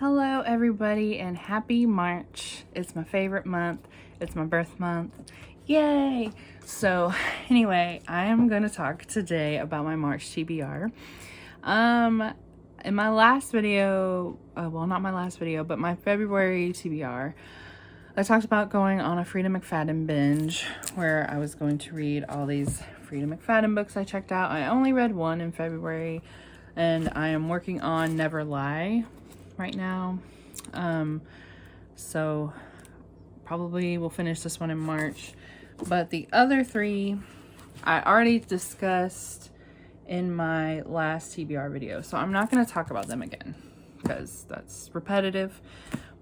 Hello everybody and happy March. It's my favorite month. It's my birth month. Yay! So anyway, I am going to talk today about my March TBR. In my last video, well, not my last video, but my February TBR, I talked about going on a Frida McFadden binge where I was going to read all these Frida McFadden books I checked out. I only read one in February and I am working on Never Lie right now. So probably will finish this one in March. But the other three I already discussed in my last TBR video. So I'm not going to talk about them again because that's repetitive.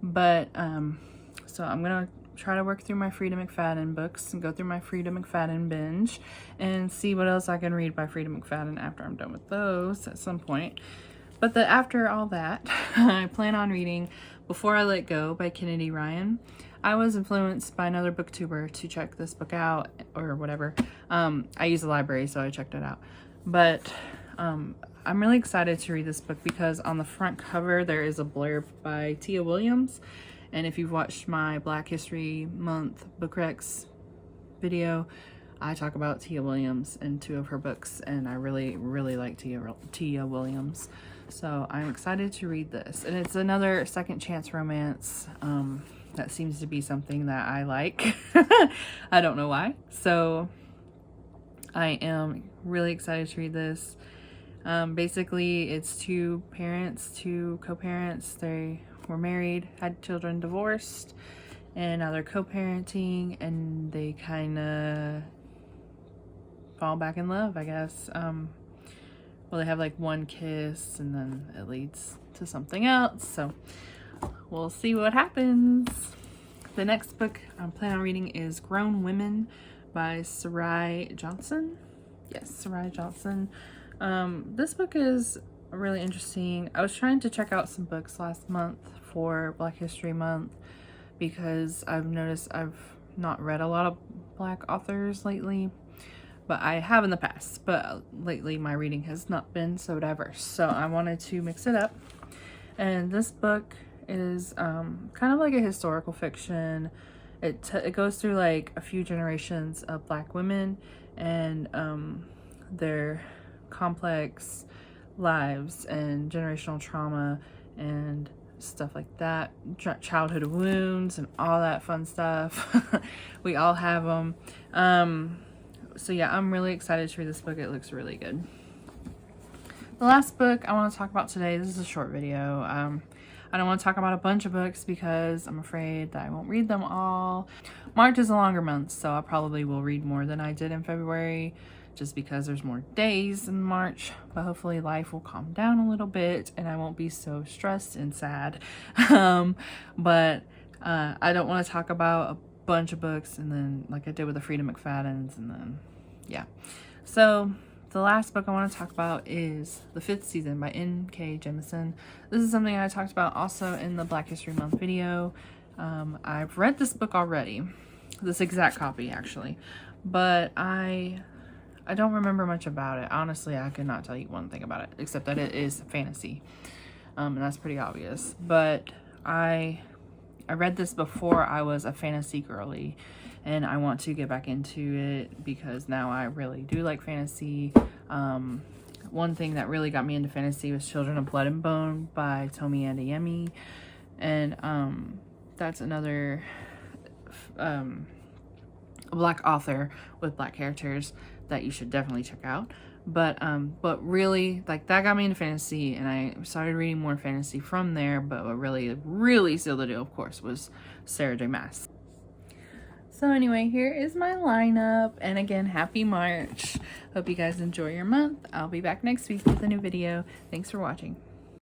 But so I'm going to try to work through my Frida McFadden books and go through my Frida McFadden binge and see what else I can read by Frida McFadden after I'm done with those at some point. But after all that, I plan on reading Before I Let Go by Kennedy Ryan. I was influenced by another booktuber to check this book out or whatever. I use the library, so I checked it out. But I'm really excited to read this book because on the front cover there is a blurb by Tia Williams. And if you've watched my Black History Month Book Recs video, I talk about Tia Williams in 2 of her books, and I really, really like Tia Williams. So I'm excited to read this. And it's another second chance romance. That seems to be something that I like. I don't know why. So I am really excited to read this. Basically, it's 2 parents, 2 co-parents. They were married, had children, divorced, and now they're co-parenting, and they kind of fall back in love, I guess. Well, they have like one kiss and then it leads to something else, so we'll see what happens. The next book I'm planning on reading is Grown Women by Sarai Johnson. Yes, Sarai Johnson. This book is really interesting. I was trying to check out some books last month for Black History Month because I've noticed I've not read a lot of Black authors lately. But I have in the past, but lately my reading has not been so diverse. So I wanted to mix it up. And this book is kind of like a historical fiction. It goes through like a few generations of Black women and their complex lives and generational trauma and stuff like that. Childhood wounds and all that fun stuff. We all have them. So yeah, I'm really excited to read this book. It looks really good. The last book I want to talk about today, this is a short video. I don't want to talk about a bunch of books because I'm afraid that I won't read them all. March is a longer month, so I probably will read more than I did in February just because there's more days in March, but hopefully life will calm down a little bit and I won't be so stressed and sad. But I don't want to talk about a bunch of books and then like I did with the Frida McFaddens, and then yeah. So the last book I want to talk about is The 5th Season by N.K. Jemisin. This is something I talked about also in the Black History Month video. I've read this book already, this exact copy actually, but I don't remember much about it. Honestly, I could not tell you one thing about it except that it is fantasy, and that's pretty obvious. But I read this before I was a fantasy girly, and I want to get back into it because now I really do like fantasy. One thing that really got me into fantasy was Children of Blood and Bone by Tomi Adeyemi, and that's another Black author with Black characters that you should definitely check out. But really, like, that got me into fantasy, and I started reading more fantasy from there. But what really sealed the deal, of course, was Sarah J. Maas. So anyway, here is my lineup, and again, happy March. Hope you guys enjoy your month. I'll be back next week with a new video. Thanks for watching.